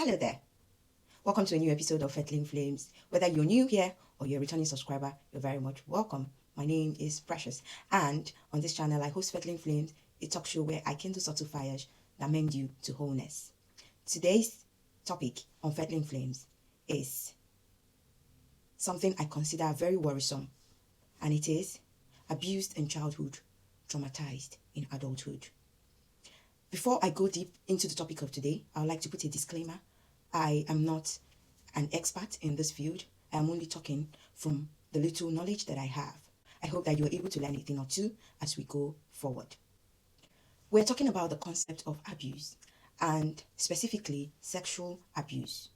Hello there. Welcome to a new episode of Fettling Flames. Whether you're new here or you're a returning subscriber, you're very much welcome. My name is Precious, and on this channel I host Fettling Flames, a talk show where I kindle subtle fires that mend you to wholeness. Today's topic on Fettling Flames is something I consider very worrisome, and it is abused in childhood, traumatized in adulthood. Before I go deep into the topic of today, I would like to put a disclaimer. I am not an expert in this field. I am only talking from the little knowledge that I have. I hope that you are able to learn a thing or two as we go forward. We're talking about the concept of abuse, and specifically sexual abuse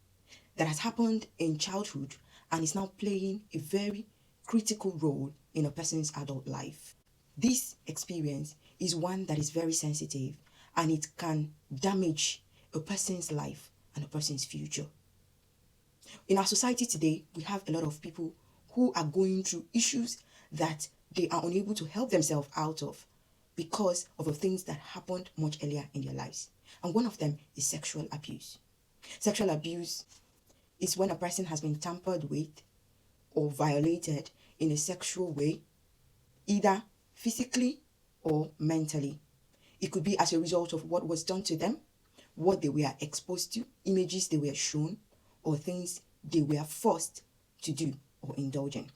that has happened in childhood and is now playing a very critical role in a person's adult life. This experience is one that is very sensitive, and it can damage a person's life and a person's future. In our society today, we have a lot of people who are going through issues that they are unable to help themselves out of because of the things that happened much earlier in their lives. And one of them is sexual abuse. Sexual abuse is when a person has been tampered with or violated in a sexual way, either physically or mentally. It could be as a result of what was done to them, what they were exposed to, images they were shown, or things they were forced to do or indulge in.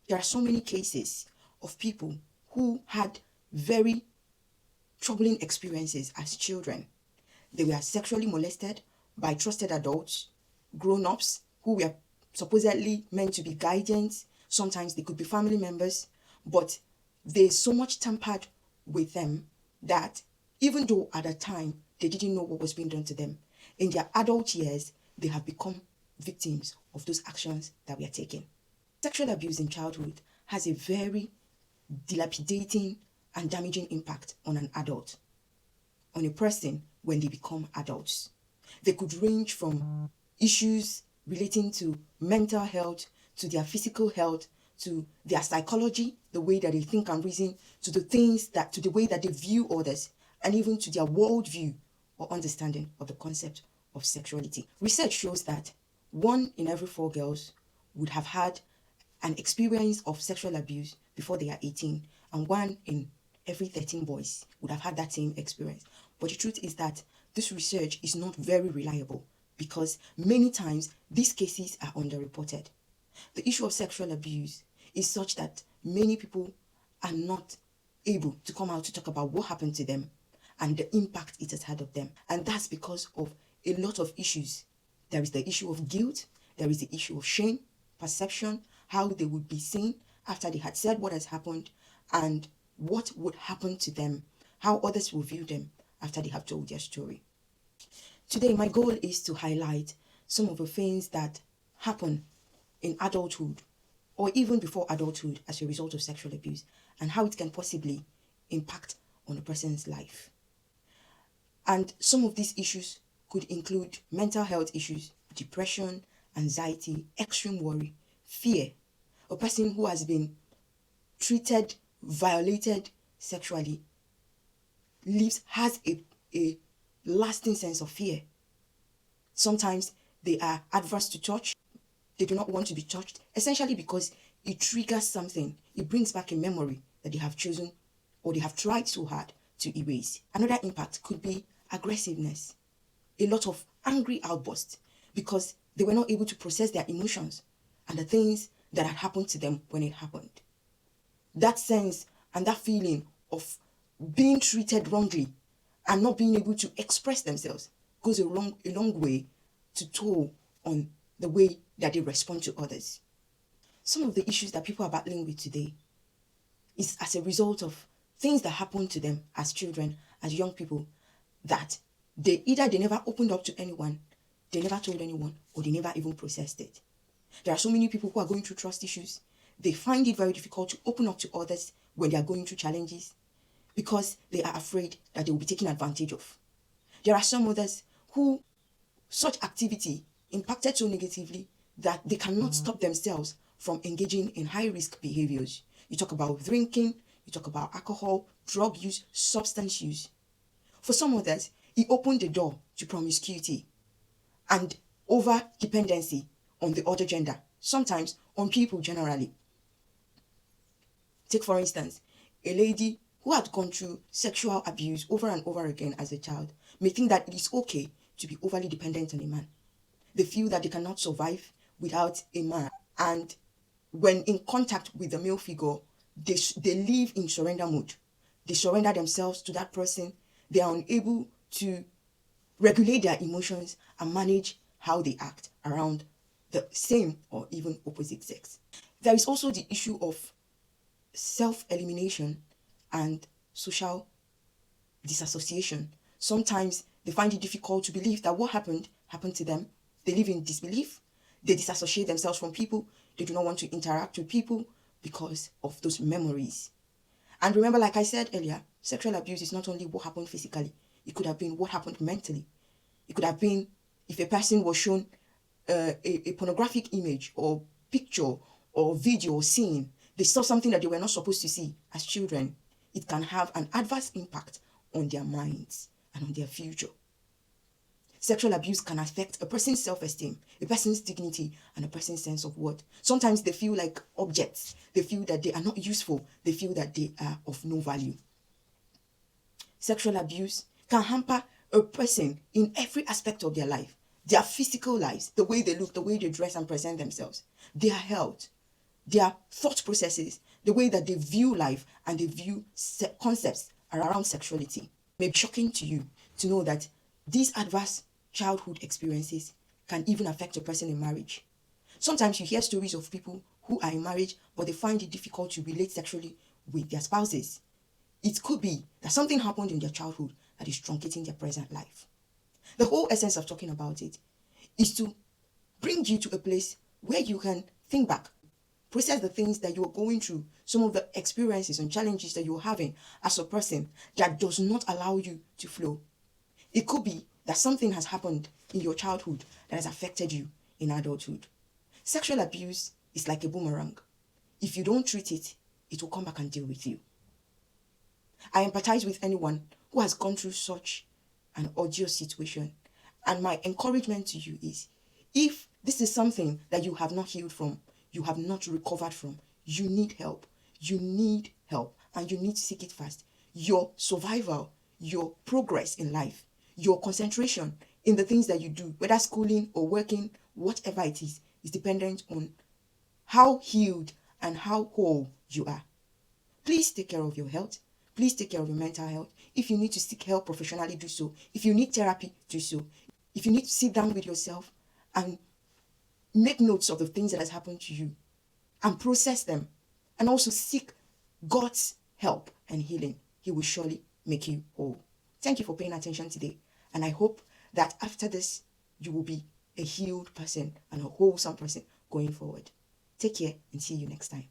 There are so many cases of people who had very troubling experiences as children. They were sexually molested by trusted adults, grown-ups who were supposedly meant to be guardians. Sometimes they could be family members, but they so much tampered with them that even though at the time they didn't know what was being done to them, in their adult years, they have become victims of those actions that we are taking. Sexual abuse in childhood has a very dilapidating and damaging impact on an adult, on a person when they become adults. They could range from issues relating to mental health, to their physical health, to their psychology, the way that they think and reason, to the way that they view others, and even to their worldview or understanding of the concept of sexuality. Research shows that 1 in every 4 girls would have had an experience of sexual abuse before they are 18, and 1 in every 13 boys would have had that same experience. But the truth is that this research is not very reliable because many times these cases are underreported. The issue of sexual abuse is such that many people are not able to come out to talk about what happened to them and the impact it has had on them. And that's because of a lot of issues. There is the issue of guilt, there is the issue of shame, perception, how they would be seen after they had said what has happened, and what would happen to them, how others will view them after they have told their story. Today, my goal is to highlight some of the things that happen in adulthood or even before adulthood as a result of sexual abuse, and how it can possibly impact on a person's life. And some of these issues could include mental health issues, depression, anxiety, extreme worry, fear. A person who has been treated, violated sexually has a lasting sense of fear. Sometimes they are adverse to touch. They do not want to be touched, essentially because it triggers something. It brings back a memory that they have chosen or they have tried so hard to erase. Another impact could be aggressiveness, a lot of angry outbursts because they were not able to process their emotions and the things that had happened to them when it happened. That sense and that feeling of being treated wrongly and not being able to express themselves goes a long way to toll on the way that they respond to others. Some of the issues that people are battling with today is as a result of things that happened to them as children, as young people, that they never opened up to anyone, they never told anyone, or they never even processed it. There are so many people who are going through trust issues. They find it very difficult to open up to others when they are going through challenges because they are afraid that they will be taken advantage of. There are some others who such activity impacted so negatively that they cannot stop themselves from engaging in high-risk behaviors. You talk about drinking, you talk about alcohol, drug use, substance use. For some others, it opened the door to promiscuity. and over dependency on the other gender, sometimes on people generally. Take, for instance, a lady who had gone through sexual abuse over and over again as a child may think that it is okay to be overly dependent on a man. They feel that they cannot survive without a man. And when in contact with the male figure, they live in surrender mode. They surrender themselves to that person. They are unable to regulate their emotions and manage how they act around the same or even opposite sex. There is also the issue of self-elimination and social disassociation. Sometimes they find it difficult to believe that what happened to them. They live in disbelief. They disassociate themselves from people. They do not want to interact with people because of those memories. And remember, like I said earlier, sexual abuse is not only what happened physically. It could have been what happened mentally. It could have been if a person was shown a pornographic image or picture or video or scene. They saw something that they were not supposed to see as children. It can have an adverse impact on their minds and on their future. Sexual abuse can affect a person's self-esteem, a person's dignity, and a person's sense of worth. Sometimes they feel like objects. They feel that they are not useful. They feel that they are of no value. Sexual abuse can hamper a person in every aspect of their life. Their physical lives, the way they look, the way they dress and present themselves, their health, their thought processes, the way that they view life and they view concepts around sexuality. It may be shocking to you to know that these adverse childhood experiences can even affect a person in marriage. Sometimes you hear stories of people who are in marriage, but they find it difficult to relate sexually with their spouses. It could be that something happened in their childhood that is truncating their present life. The whole essence of talking about it is to bring you to a place where you can think back, process the things that you're going through, some of the experiences and challenges that you're having as a person that does not allow you to flow. It could be that something has happened in your childhood that has affected you in adulthood. Sexual abuse is like a boomerang. If you don't treat it, it will come back and deal with you. I empathize with anyone who has gone through such an odious situation. And my encouragement to you is, if this is something that you have not healed from, you have not recovered from, you need help. You need help and you need to seek it fast. Your survival, your progress in life, your concentration in the things that you do, whether schooling or working, whatever it is dependent on how healed and how whole you are. Please take care of your health. Please take care of your mental health. If you need to seek help professionally, do so. If you need therapy, do so. If you need to sit down with yourself and make notes of the things that has happened to you and process them, and also seek God's help and healing, He will surely make you whole. Thank you for paying attention today. And I hope that after this, you will be a healed person and a wholesome person going forward. Take care and see you next time.